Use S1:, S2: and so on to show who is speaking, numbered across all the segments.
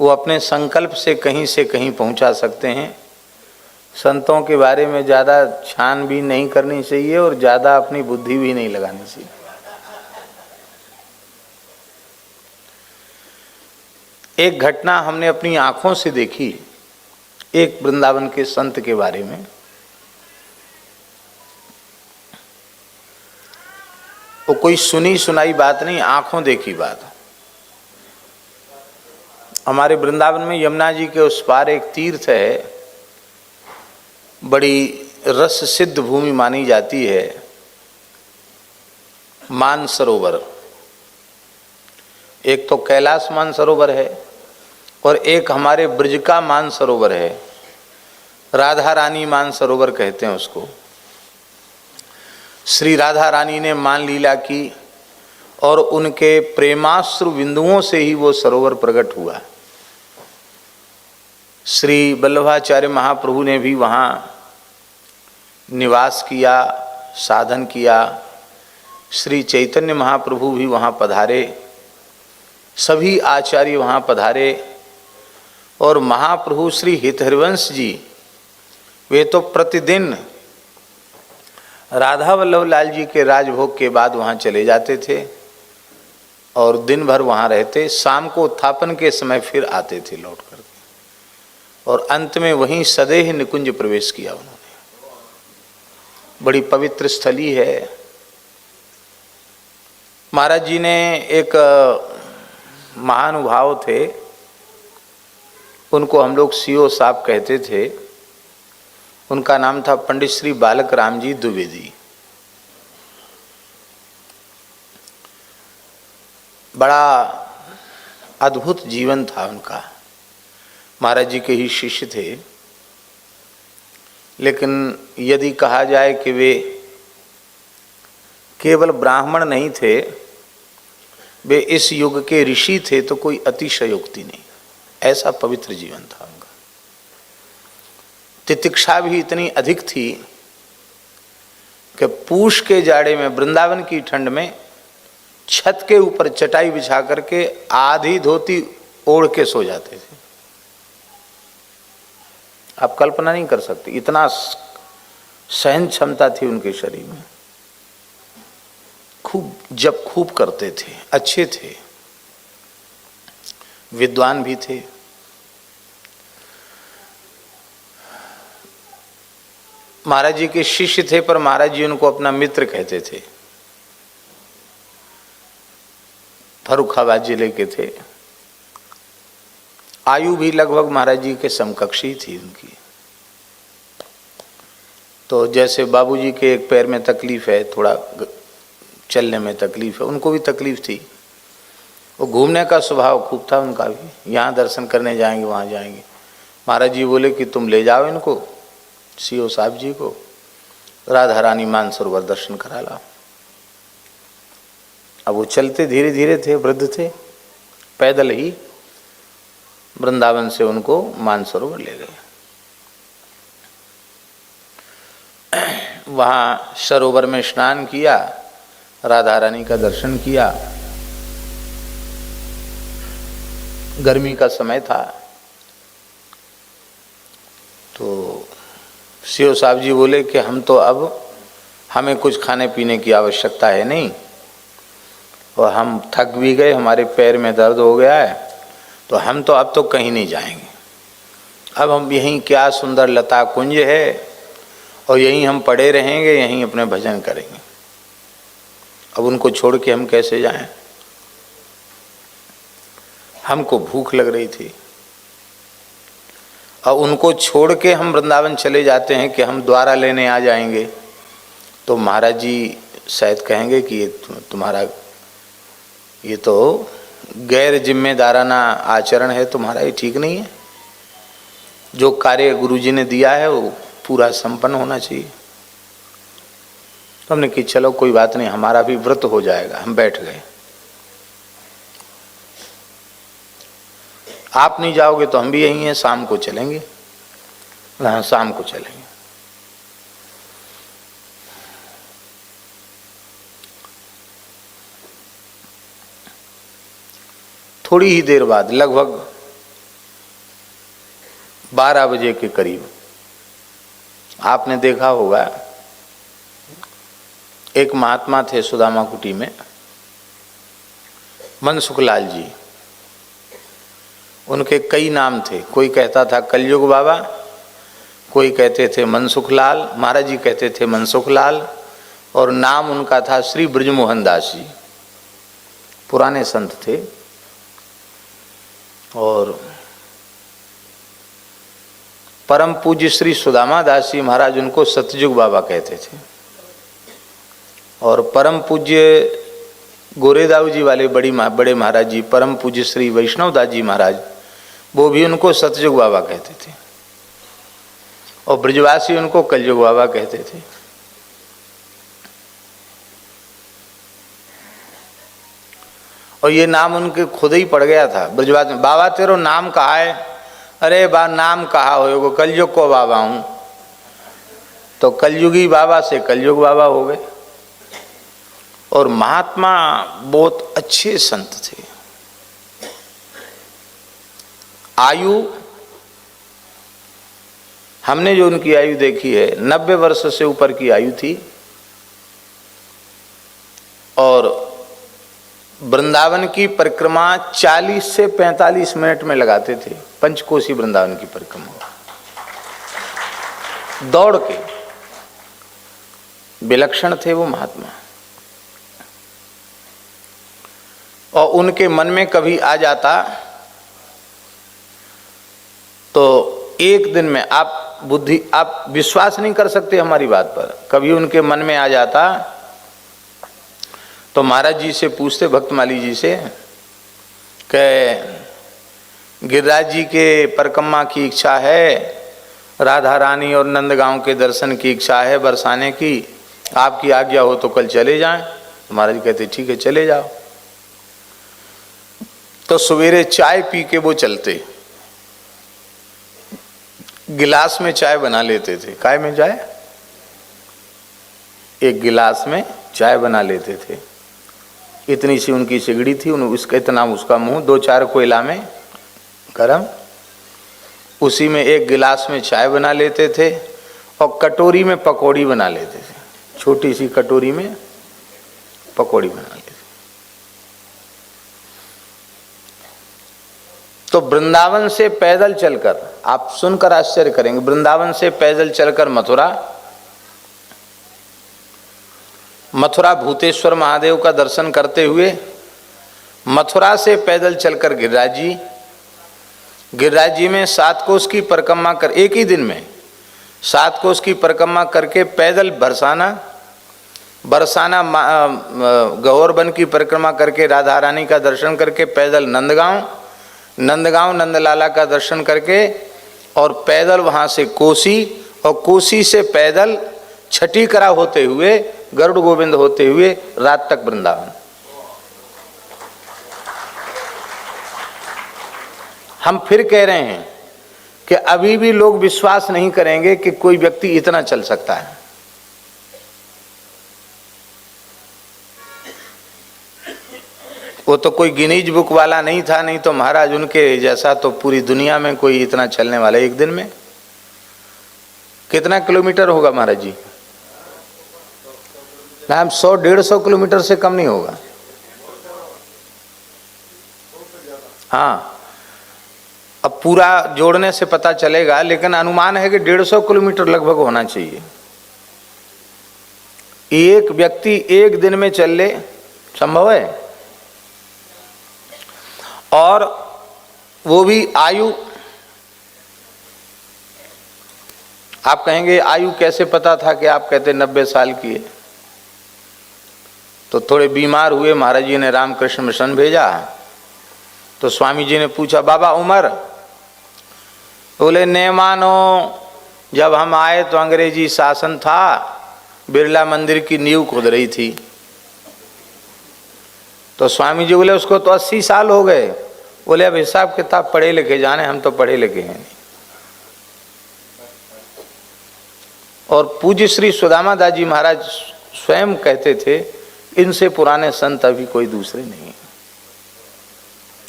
S1: वो अपने संकल्प से कहीं पहुंचा सकते हैं। संतों के बारे में ज़्यादा छानबीन नहीं करनी चाहिए और ज़्यादा अपनी बुद्धि भी नहीं लगानी चाहिए। एक घटना हमने अपनी आंखों से देखी एक वृंदावन के संत के बारे में। वो कोई सुनी सुनाई बात नहीं, आंखों देखी बात। हमारे वृंदावन में यमुना जी के उस पार एक तीर्थ है, बड़ी रस सिद्ध भूमि मानी जाती है, मानसरोवर। एक तो कैलाश मानसरोवर है और एक हमारे ब्रज का मानसरोवर है, राधा रानी मानसरोवर कहते हैं उसको। श्री राधा रानी ने मान लीला की और उनके प्रेमाश्रु बिंदुओं से ही वो सरोवर प्रकट हुआ। श्री वल्लभाचार्य महाप्रभु ने भी वहाँ निवास किया, साधन किया। श्री चैतन्य महाप्रभु भी वहाँ पधारे, सभी आचार्य वहाँ पधारे। और महाप्रभु श्री हितहरिवंश जी वे तो प्रतिदिन राधा वल्लभ लाल जी के राजभोग के बाद वहाँ चले जाते थे और दिन भर वहाँ रहते। शाम को उत्थापन के समय फिर आते थे लौट करके, और अंत में वहीं सदेह निकुंज प्रवेश किया उन्होंने। बड़ी पवित्र स्थली है। महाराज जी ने एक महानुभाव थे, उनको हम लोग सीओ साहब कहते थे। उनका नाम था पंडित श्री बालक राम जी द्विवेदी। बड़ा अद्भुत जीवन था उनका। महाराज जी के ही शिष्य थे, लेकिन यदि कहा जाए कि वे केवल ब्राह्मण नहीं थे, वे इस युग के ऋषि थे तो कोई अतिशयोक्ति नहीं। ऐसा पवित्र जीवन था उनका। तितिक्षा भी इतनी अधिक थी कि पूष के जाड़े में, वृंदावन की ठंड में, छत के ऊपर चटाई बिछा करके आधी धोती ओढ़ के सो जाते थे। आप कल्पना नहीं कर सकते, इतना सहन क्षमता थी उनके शरीर में। खूब जप खूब करते थे, अच्छे थे, विद्वान भी थे। महाराज जी के शिष्य थे, पर महाराज जी उनको अपना मित्र कहते थे। फर्रुखाबाद जिले के थे। आयु भी लगभग महाराज जी के समकक्ष ही थी उनकी। तो जैसे बाबूजी के एक पैर में तकलीफ है, थोड़ा चलने में तकलीफ है, उनको भी तकलीफ थी। वो घूमने का स्वभाव खूब था उनका भी। यहाँ दर्शन करने जाएंगे, वहाँ जाएंगे। महाराज जी बोले कि तुम ले जाओ इनको, सीओ साहब जी को, राधा रानी मानसरोवर दर्शन करा लाओ। अब वो चलते धीरे धीरे थे, वृद्ध थे, पैदल ही वृंदावन से उनको मानसरोवर ले गए। वहाँ सरोवर में स्नान किया, राधा रानी का दर्शन किया। गर्मी का समय था, तो सीओ साहब जी बोले कि हम तो अब, हमें कुछ खाने पीने की आवश्यकता है नहीं, और हम थक भी गए, हमारे पैर में दर्द हो गया है, तो हम तो अब तो कहीं नहीं जाएंगे। अब हम यहीं, क्या सुंदर लता कुंज है, और यहीं हम पड़े रहेंगे, यहीं अपने भजन करेंगे। अब उनको छोड़ के हम कैसे जाएं? हमको भूख लग रही थी, और उनको छोड़ के हम वृंदावन चले जाते हैं कि हम द्वारा लेने आ जाएंगे, तो महाराज जी शायद कहेंगे कि ये तुम्हारा, ये तो गैर जिम्मेदाराना आचरण है तुम्हारा, ये ठीक नहीं है। जो कार्य गुरुजी ने दिया है वो पूरा संपन्न होना चाहिए। तो हमने कि चलो कोई बात नहीं, हमारा भी व्रत हो जाएगा। हम बैठ गए। आप नहीं जाओगे तो हम भी यहीं हैं, शाम को चलेंगे। हाँ, शाम को चलेंगे। थोड़ी ही देर बाद, लगभग 12 बजे के करीब आपने देखा होगा, एक महात्मा थे सुदामा कुटी में, मनसुखलाल जी। उनके कई नाम थे, कोई कहता था कलयुग बाबा, कोई कहते थे मनसुखलाल, महाराज जी कहते थे मनसुखलाल, और नाम उनका था श्री ब्रजमोहन दास जी। पुराने संत थे। और परम पूज्य श्री सुदामा दास जी महाराज उनको सतयुग बाबा कहते थे। और परम पूज्य गोरेदाऊ जी वाले बड़े महाराज जी, परम पूज्य श्री वैष्णव दास जी महाराज, वो भी उनको सतयुग बाबा कहते थे। और ब्रजवासी उनको कलयुग बाबा कहते थे। और ये नाम उनके खुद ही पड़ गया था ब्रजवासी में। बाबा तेरो नाम कहा है? अरे बा नाम कहा हो, कलयुग को बाबा हूं। तो कलयुगी बाबा से कलयुग बाबा हो गए। और महात्मा बहुत अच्छे संत थे। आयु, हमने जो उनकी आयु देखी है 90 वर्ष से ऊपर की आयु थी। और वृंदावन की परिक्रमा 40 से 45 मिनट में लगाते थे। पंचकोशी वृंदावन की परिक्रमा दौड़ के। विलक्षण थे वो महात्मा। और उनके मन में कभी आ जाता तो एक दिन में आप विश्वास नहीं कर सकते हमारी बात पर, कभी उनके मन में आ जाता तो महाराज जी से पूछते, भक्तमाली जी से, कि गिरिराज जी के परिक्रमा की इच्छा है, राधा रानी और नंदगांव के दर्शन की इच्छा है बरसाने की, आपकी आज्ञा हो तो कल चले जाएं। तो महाराज जी कहते ठीक है चले जाओ। तो सवेरे चाय पी के वो चलते, गिलास में चाय बना लेते थे। काय में चाय? एक गिलास में चाय बना लेते थे। इतनी सी उनकी सिगड़ी थी, उसका इतना उसका मुंह, 2-4 कोयला में गरम, उसी में एक गिलास में चाय बना लेते थे। और कटोरी में पकौड़ी बना लेते थे, छोटी सी कटोरी में पकौड़ी बना लेते। तो वृंदावन से पैदल चलकर, आप सुनकर आश्चर्य करेंगे, वृंदावन से पैदल चलकर मथुरा भूतेश्वर महादेव का दर्शन करते हुए, मथुरा से पैदल चलकर गिरिराज जी में 7 कोस की परिक्रमा कर, एक ही दिन में 7 कोस की परिक्रमा करके पैदल बरसाना गौर वन की परिक्रमा करके राधा रानी का दर्शन करके पैदल नंदगांव नंदलाला का दर्शन करके, और पैदल वहाँ से कोसी, और कोसी से पैदल छठीकरा होते हुए, गरुड़ गोविंद होते हुए रात तक वृंदावन। हम फिर कह रहे हैं कि अभी भी लोग विश्वास नहीं करेंगे कि कोई व्यक्ति इतना चल सकता है। वो तो कोई गिनीज बुक वाला नहीं था, नहीं तो महाराज उनके जैसा तो पूरी दुनिया में कोई इतना चलने वाला। एक दिन में कितना किलोमीटर होगा महाराज जी? ना, 100-150 किलोमीटर से कम नहीं होगा। हाँ, अब पूरा जोड़ने से पता चलेगा, लेकिन अनुमान है कि 150 किलोमीटर लगभग होना चाहिए। एक व्यक्ति एक दिन में चल ले, संभव है? और वो भी आयु, आप कहेंगे आयु कैसे पता था कि आप कहते 90 साल की है? तो थोड़े बीमार हुए, महाराज जी ने रामकृष्ण मिशन भेजा, तो स्वामी जी ने पूछा बाबा उम्र? बोले ने मानो, जब हम आए तो अंग्रेजी शासन था, बिरला मंदिर की नींव खोद रही थी। तो स्वामी जी बोले उसको तो 80 साल हो गए। बोले अब हिसाब किताब पढ़े लिखे जाने, हम तो पढ़े लिखे हैं नहीं। और पूज्य श्री सुदामा दास जी महाराज स्वयं कहते थे, इनसे पुराने संत अभी कोई दूसरे नहीं।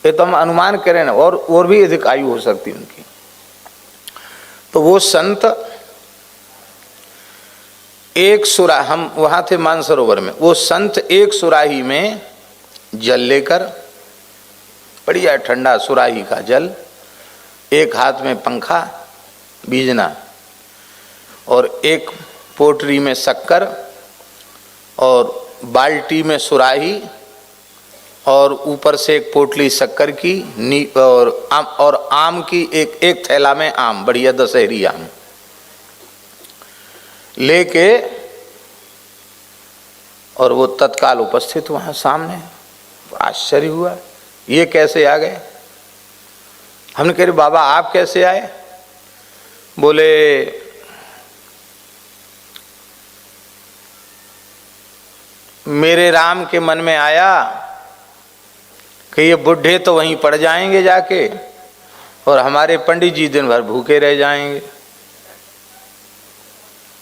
S1: ये तो हम अनुमान करें ना, और भी अधिक आयु हो सकती उनकी। तो वो संत एक सुरा, हम वहां थे मानसरोवर में, वो संत एक सुराही में जल लेकर, बढ़िया ठंडा सुराही का जल, एक हाथ में पंखा बीजना और एक पोटरी में शक्कर और बाल्टी में सुराही और ऊपर से एक पोटली शक्कर की और आम की एक थैला में आम, बढ़िया दशहरी आम लेके, और वो तत्काल उपस्थित वहां सामने। आश्चर्य हुआ, ये कैसे आ गए? हमने कहा बाबा आप कैसे आए? बोले मेरे राम के मन में आया कि ये बुढ़े तो वहीं पड़ जाएंगे जाके और हमारे पंडित जी दिन भर भूखे रह जाएंगे,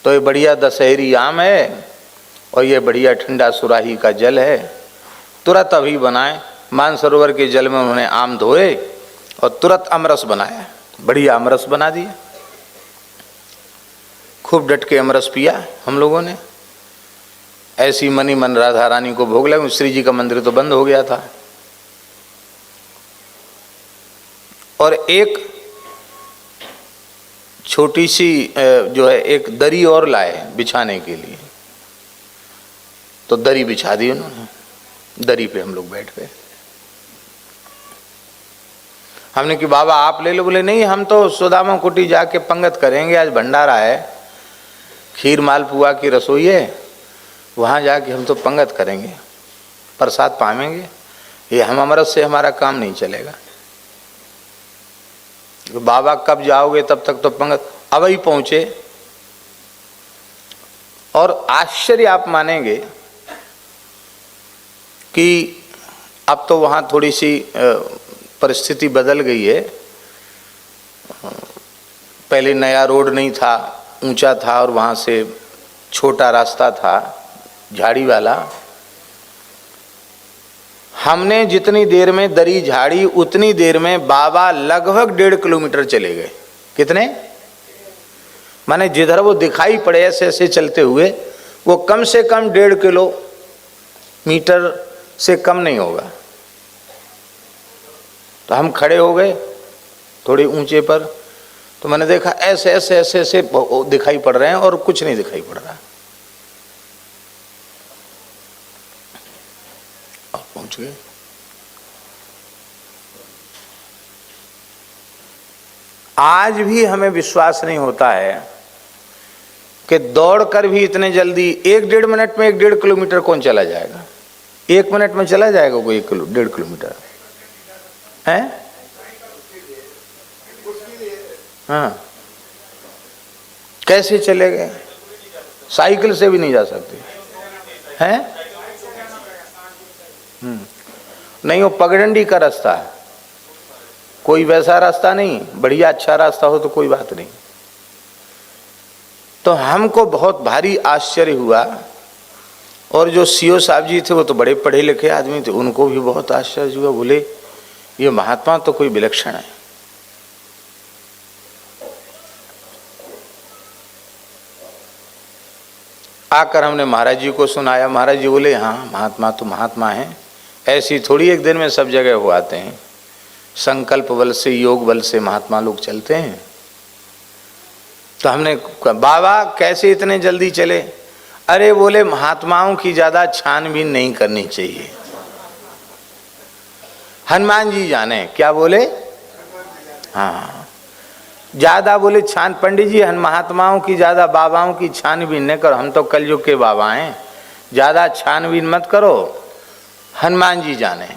S1: तो ये बढ़िया दशहरी आम है और ये बढ़िया ठंडा सुराही का जल है, तुरंत अभी बनाए। मानसरोवर के जल में उन्होंने आम धोए और तुरंत अमरस बनाया, बढ़िया अमरस बना दिया। खूब डट के अमरस पिया हम लोगों ने। ऐसी मनी मन राधा रानी को भोग लगा। श्री जी का मंदिर तो बंद हो गया था। और एक छोटी सी जो है एक दरी और लाए बिछाने के लिए, तो दरी बिछा दी उन्होंने, दरी पे हम लोग बैठ गए। हमने कि बाबा आप ले लो। बोले नहीं, हम तो सुदामा कुटी जाके पंगत करेंगे, आज भंडारा है, खीर मालपुआ की रसोई है, वहाँ जाके हम तो पंगत करेंगे, प्रसाद पावेंगे, ये हम अमरस से हमारा काम नहीं चलेगा। बाबा कब जाओगे, तब तक तो पंगत। अब ही पहुँचे और आश्चर्य आप मानेंगे कि अब तो वहाँ थोड़ी सी परिस्थिति बदल गई है। पहले नया रोड नहीं था, ऊंचा था और वहाँ से छोटा रास्ता था झाड़ी वाला। हमने जितनी देर में दरी झाड़ी उतनी देर में बाबा लगभग 1.5 किलोमीटर चले गए। कितने? माने जिधर वो दिखाई पड़े ऐसे ऐसे चलते हुए, वो कम से कम 1.5 किलोमीटर से कम नहीं होगा। तो हम खड़े हो गए थोड़े ऊंचे पर, तो मैंने देखा ऐसे ऐसे ऐसे ऐसे दिखाई पड़ रहे हैं और कुछ नहीं दिखाई पड़ रहा। और पहुंच गए। आज भी हमें विश्वास नहीं होता है कि दौड़कर भी इतने जल्दी 1-1.5 मिनट में 1-1.5 किलोमीटर कौन चला जाएगा? 1 मिनट में चला जाएगा कोई 1-1.5 किलोमीटर है? हाँ, कैसे चले गए? साइकिल से भी नहीं जा सकते हैं? नहीं, वो पगडंडी का रास्ता है, कोई वैसा रास्ता नहीं। बढ़िया अच्छा रास्ता हो तो कोई बात नहीं। तो हमको बहुत भारी आश्चर्य हुआ। और जो सीओ साहब जी थे वो तो बड़े पढ़े लिखे आदमी थे, उनको भी बहुत आश्चर्य हुआ। बोले ये महात्मा तो कोई विलक्षण है। आकर हमने महाराज जी को सुनाया। महाराज जी बोले हाँ, महात्मा तो महात्मा हैं, ऐसी थोड़ी एक दिन में सब जगह हो आते हैं। संकल्प बल से, योग बल से महात्मा लोग चलते हैं। तो हमने बाबा कैसे इतने जल्दी चले? अरे बोले महात्माओं की ज्यादा छानबीन नहीं करनी चाहिए, हनुमान जी जाने। क्या बोले? हाँ, ज्यादा बोले छान, पंडित जी महात्माओं की ज्यादा, बाबाओं की छानबीन न करो, हम तो कलयुग के बाबा हैं, ज्यादा छानबीन मत करो, हनुमान जी जाने।